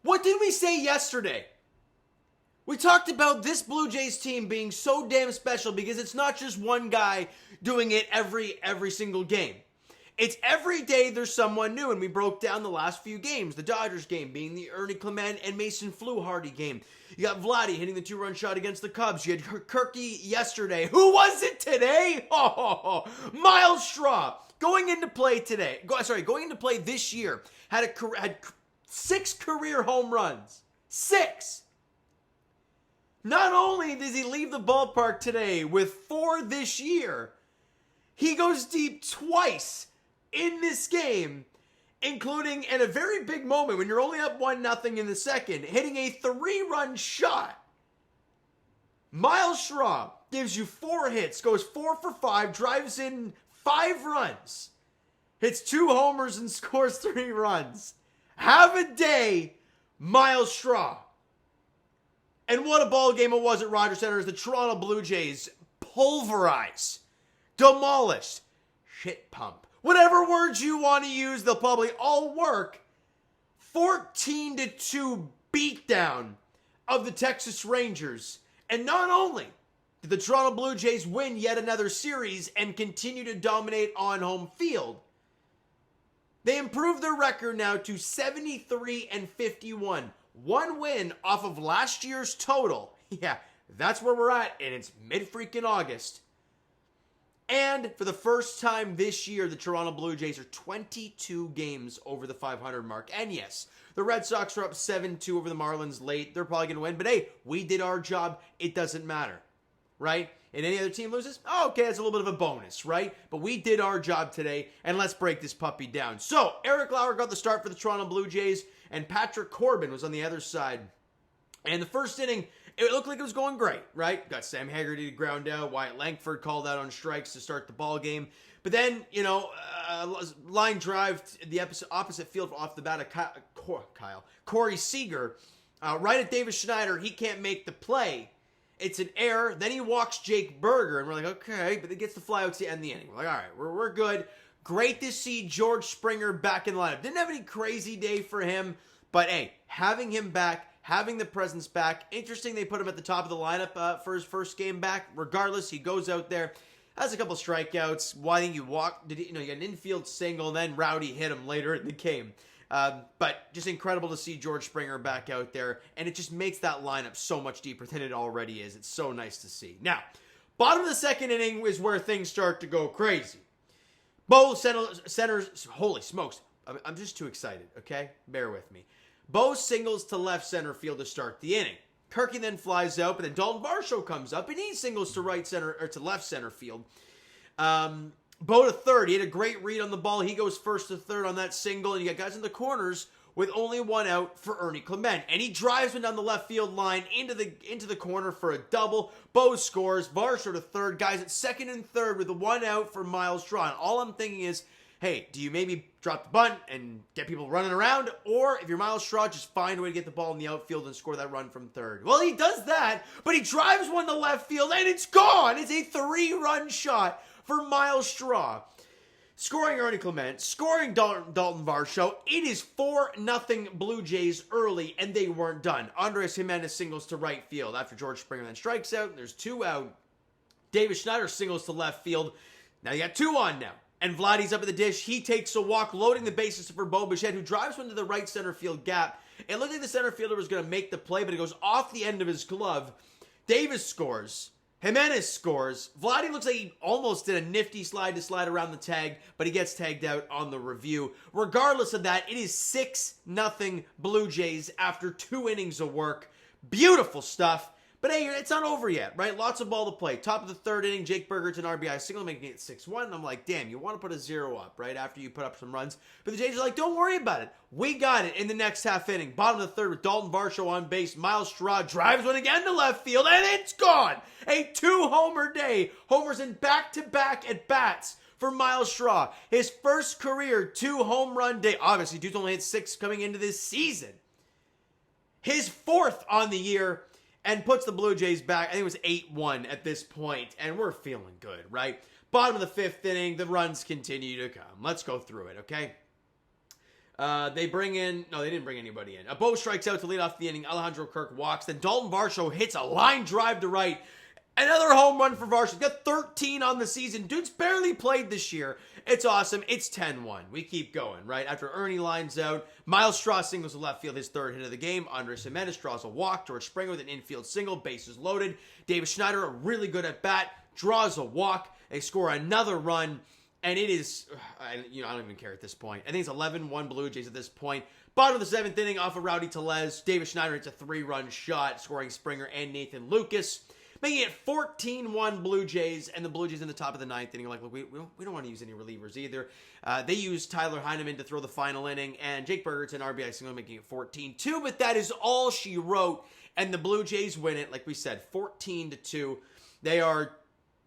What did we say yesterday? We talked about this Blue Jays team being so damn special because it's not just one guy doing it every single game. It's every day there's someone new, and we broke down the last few games. The Dodgers game being the Ernie Clement and Mason Fluharty game. You got Vladdy hitting the 2-run shot against the Cubs. You had Kirky yesterday. Who was it today? Myles Straw going into play today. Going into play this year had 6 career home runs. 6. Not only does he leave the ballpark today with 4 this year, he goes deep twice in this game, including in a very big moment when you're only up 1-0 in the second, hitting a 3-run shot. Myles Straw gives you 4 hits, goes 4 for 5, drives in 5 runs, hits 2 homers and scores 3 runs. Have a day, Myles Straw. And what a ball game it was at Rogers Center as the Toronto Blue Jays pulverized, demolished, shit pump. Whatever words you want to use, they'll probably all work. 14-2 beatdown of the Texas Rangers. And not only did the Toronto Blue Jays win yet another series and continue to dominate on home field, they improved their record now to 73-51. 1 win off of last year's total. Yeah, that's where we're at, and it's mid-freaking August. And for the first time this year, the Toronto Blue Jays are 22 games over the 500 mark. And yes, the Red Sox are up 7-2 over the Marlins late. They're probably going to win. But hey, we did our job. It doesn't matter, right? And any other team loses? Oh, okay, it's a little bit of a bonus, right? But we did our job today, and let's break this puppy down. So, Eric Lauer got the start for the Toronto Blue Jays, and Patrick Corbin was on the other side. And the first inning, it looked like it was going great, right? Got Sam Haggerty to ground out. Wyatt Langford called out on strikes to start the ball game. But then, line drive to the opposite field off the bat of Corey Seager. Right at Davis Schneider, he can't make the play. It's an error. Then he walks Jake Berger, and we're like, okay, but it gets the fly out to end the inning. We're like, all right, we're good. Great to see George Springer back in the lineup. Didn't have any crazy day for him, but hey, having him back, having the presence back. Interesting they put him at the top of the lineup for his first game back. Regardless, he goes out there, has a couple strikeouts. Why didn't you walk? You got an infield single, and then Rowdy hit him later in the game. But just incredible to see George Springer back out there, and it just makes that lineup so much deeper than it already is. It's so nice to see. Now, bottom of the second inning is where things start to go crazy. Bo centers, holy smokes, I'm just too excited, okay? Bear with me. Bo singles to left center field to start the inning. Kirky then flies out, but then Dalton Varsho comes up, and he singles to right center, or to left center field. Bo to third. He had a great read on the ball. He goes first to third on that single, and you got guys in the corners with only 1 out for Ernie Clement. And he drives one down the left field line into the corner for a double. Bo scores. Varsho to third. Guys at second and third with a 1 out for Myles Straw. And all I'm thinking is, hey, do you maybe drop the bunt and get people running around? Or if you're Myles Straw, just find a way to get the ball in the outfield and score that run from third. Well, he does that, but he drives one to left field, and it's gone. It's a 3-run shot for Myles Straw. Scoring Ernie Clement, scoring Dalton Varsho. It is 4-0 Blue Jays early, and they weren't done. Andres Jimenez singles to right field after George Springer then strikes out. There's 2 out. Davis Schneider singles to left field. Now you got 2 on now. And Vladdy's up at the dish. He takes a walk, loading the bases for Bo Bichette, who drives one to the right center field gap. It looked like the center fielder was going to make the play, but it goes off the end of his glove. Davis scores. Jimenez scores. Vladdy looks like he almost did a nifty slide to slide around the tag, but he gets tagged out on the review. Regardless of that, it is 6-0 Blue Jays after 2 innings of work. Beautiful stuff. But hey, it's not over yet, right? Lots of ball to play. Top of the third inning, Jake Berger to an RBI single, making it 6-1. And I'm like, damn, you want to put a 0 up, right, after you put up some runs. But the Jays are like, don't worry about it. We got it in the next half inning. Bottom of the third with Dalton Varsho on base. Myles Straw drives one again to left field, and it's gone. A 2-homer day. Homers in back-to-back at-bats for Myles Straw. His first career 2-home run day. Obviously, dude's only hit 6 coming into this season. His 4th on the year. And puts the Blue Jays back. I think it was 8-1 at this point, and we're feeling good, right? Bottom of the 5th inning, the runs continue to come. Let's go through it, okay? They bring in, no, they didn't bring anybody in. Bo strikes out to lead off the inning. Alejandro Kirk walks. Then Dalton Varsho hits a line drive to right. Another home run for Varsho. He's got 13 on the season. Dude's barely played this year. It's awesome. It's 10-1. We keep going, right? After Ernie lines out, Myles Straw singles to left field, his third hit of the game. Andres Jimenez draws a walk. George Springer with an infield single. Bases loaded. Davis Schneider, a really good at bat, draws a walk. They score another run. And it is, I don't even care at this point. I think it's 11-1 Blue Jays at this point. Bottom of the 7th inning off of Rowdy Tellez. Davis Schneider hits a 3-run shot, scoring Springer and Nathan Lucas. Making it 14-1 Blue Jays, and the Blue Jays in the top of the 9th inning. Like, look, we don't want to use any relievers either. They used Tyler Heineman to throw the final inning, and Jake Berger's an RBI single, making it 14-2. But that is all she wrote, and the Blue Jays win it, like we said, 14-2. They are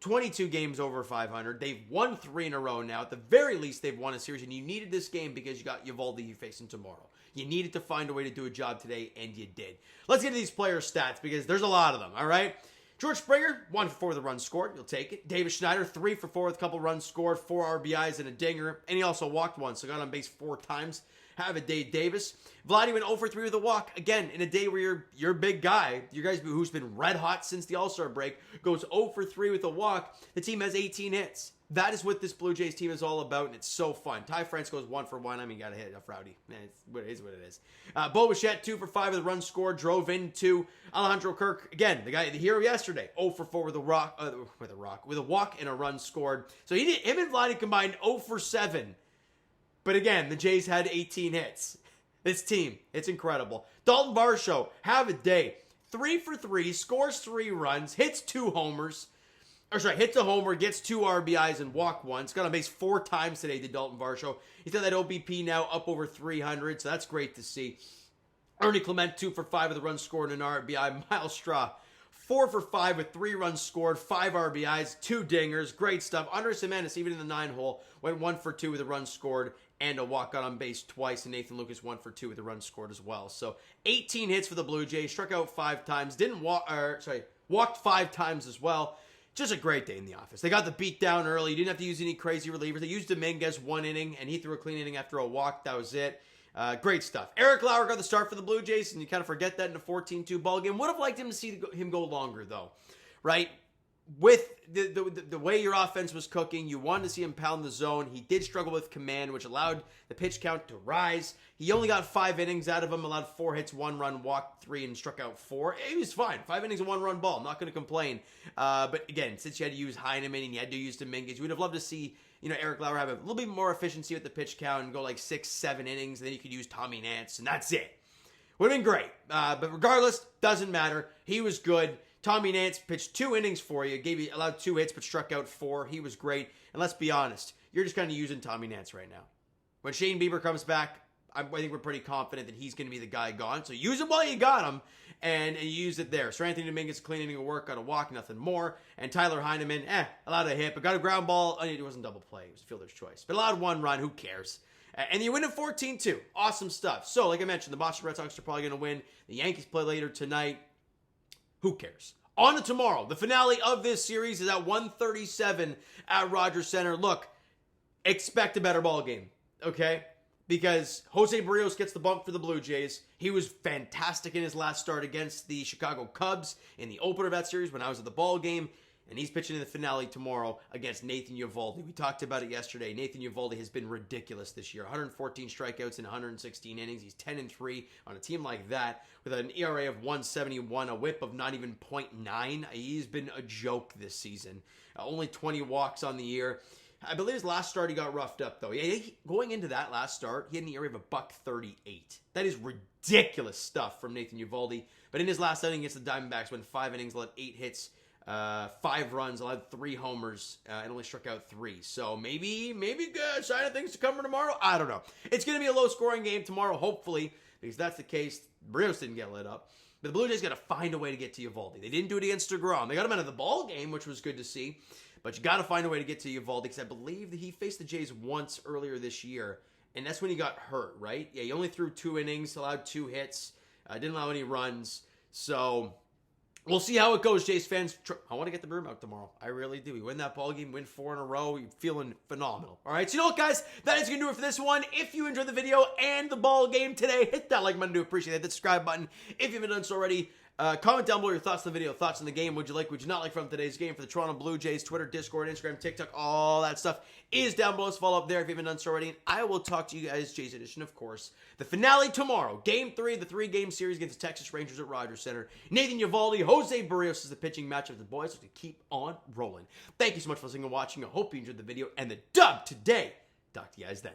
22 games over 500. They've won 3 in a row now. At the very least, they've won a series, and you needed this game because you got Eovaldi you're facing tomorrow. You needed to find a way to do a job today, and you did. Let's get to these players' stats because there's a lot of them, all right? George Springer, 1 for 4 with a run scored. You'll take it. Davis Schneider, 3 for 4 with a couple runs scored, 4 RBIs and a dinger. And he also walked once, so got on base 4 times. Have a day, Davis. Vladdy went 0 for 3 with a walk. Again, in a day where your big guy, your guy who's been red hot since the All-Star break, goes 0 for 3 with a walk. The team has 18 hits. That is what this Blue Jays team is all about, and it's so fun. Ty France goes 1 for 1. I mean, you got to hit it off Rowdy. It is what it is. Bo Bichette, 2 for 5 with a run scored. Drove in 2. Alejandro Kirk, again, the hero yesterday, 0 for 4 with a walk and a run scored. So him and Vladdy combined 0 for 7. But again, the Jays had 18 hits. This team, it's incredible. Dalton Varsho, have a day. 3 for 3, scores 3 runs, hits 2 homers. Hits a homer, gets 2 RBIs, and walk once. Got on base 4 times today, did Dalton Varsho. He's got that OBP now up over 300, so that's great to see. Ernie Clement, 2 for 5 with a run scored and an RBI. Myles Straw, 4 for 5 with 3 runs scored, 5 RBIs, 2 dingers. Great stuff. Andres Jimenez, even in the 9-hole, went 1 for 2 with a run scored and a walk on base twice. And Nathan Lucas, 1 for 2 with a run scored as well. So 18 hits for the Blue Jays. Struck out 5 times. Walked 5 times as well. Just a great day in the office. They got the beat down early. You didn't have to use any crazy relievers. They used Dominguez 1 inning, and he threw a clean inning after a walk. That was it. Great stuff. Eric Lauer got the start for the Blue Jays, and you kind of forget that in a 14-2 ball game. Would have liked him to see him go longer, though, right? With the way your offense was cooking, you wanted to see him pound the zone. He did struggle with command, which allowed the pitch count to rise. He only got 5 innings out of him, allowed 4 hits, 1 run, walked 3, and struck out 4. He was fine. 5 innings and 1 run ball. I'm not going to complain. But again, since you had to use Heineman and you had to use Dominguez, you would have loved to see Eric Lauer have a little bit more efficiency with the pitch count and go like 6, 7 innings, and then you could use Tommy Nance, and that's it. Would have been great. But regardless, doesn't matter. He was good. Tommy Nance pitched 2 innings for you, allowed 2 hits, but struck out 4. He was great. And let's be honest, you're just kind of using Tommy Nance right now. When Shane Bieber comes back, I think we're pretty confident that he's going to be the guy gone. So use him while you got him, and use it there. So Anthony Dominguez, clean inning of work, got a walk, nothing more. And Tyler Heineman, allowed a hit, but got a ground ball. It wasn't double play. It was a fielder's choice. But allowed 1 run. Who cares? And you win at 14-2. Awesome stuff. So, like I mentioned, the Boston Red Sox are probably going to win. The Yankees play later tonight. Who cares? On to tomorrow. The finale of this series is at 1:37 at Rogers Center. Look, expect a better ball game, okay? Because Jose Berrios gets the bump for the Blue Jays. He was fantastic in his last start against the Chicago Cubs in the opener of that series when I was at the ball game. And he's pitching in the finale tomorrow against Nathan Eovaldi. We talked about it yesterday. Nathan Eovaldi has been ridiculous this year. 114 strikeouts in 116 innings. He's 10-3 on a team like that with an ERA of 171, a whip of not even .9. He's been a joke this season. Only 20 walks on the year. I believe his last start he got roughed up, though. Going into that last start, he had an ERA of $1.38. That is ridiculous stuff from Nathan Eovaldi. But in his last outing against the Diamondbacks, went 5 innings, let 8 hits, 5 runs, allowed 3 homers, and only struck out 3. So maybe good sign of things to come for tomorrow. I don't know. It's going to be a low-scoring game tomorrow, hopefully, because that's the case. Berrios didn't get lit up. But the Blue Jays got to find a way to get to Eovaldi. They didn't do it against DeGrom. They got him out of the ball game, which was good to see. But you got to find a way to get to Eovaldi, because I believe that he faced the Jays once earlier this year, and that's when he got hurt, right? Yeah, he only threw 2 innings, allowed 2 hits, didn't allow any runs. So We'll see how it goes, Jays fans. I want to get the broom out tomorrow. I really do. We win that ball game, win 4 in a row. You're feeling phenomenal. All right, so you know what, guys? That is going to do it for this one. If you enjoyed the video and the ball game today, hit that like button. I do appreciate that. The subscribe button if you haven't done so already. Comment down below your thoughts on the video, thoughts on the game. Would you like, would you not like from today's game? For the Toronto Blue Jays, Twitter, Discord, Instagram, TikTok, all that stuff is down below. So follow up there if you haven't done so already. And I will talk to you guys, Jays Edition, of course. The finale tomorrow, Game 3 of the 3-game series against the Texas Rangers at Rogers Center. Nathan Eovaldi, Jose Berrios is the pitching matchup of the boys, so to keep on rolling. Thank you so much for listening and watching. I hope you enjoyed the video and the dub today. Talk to you guys then.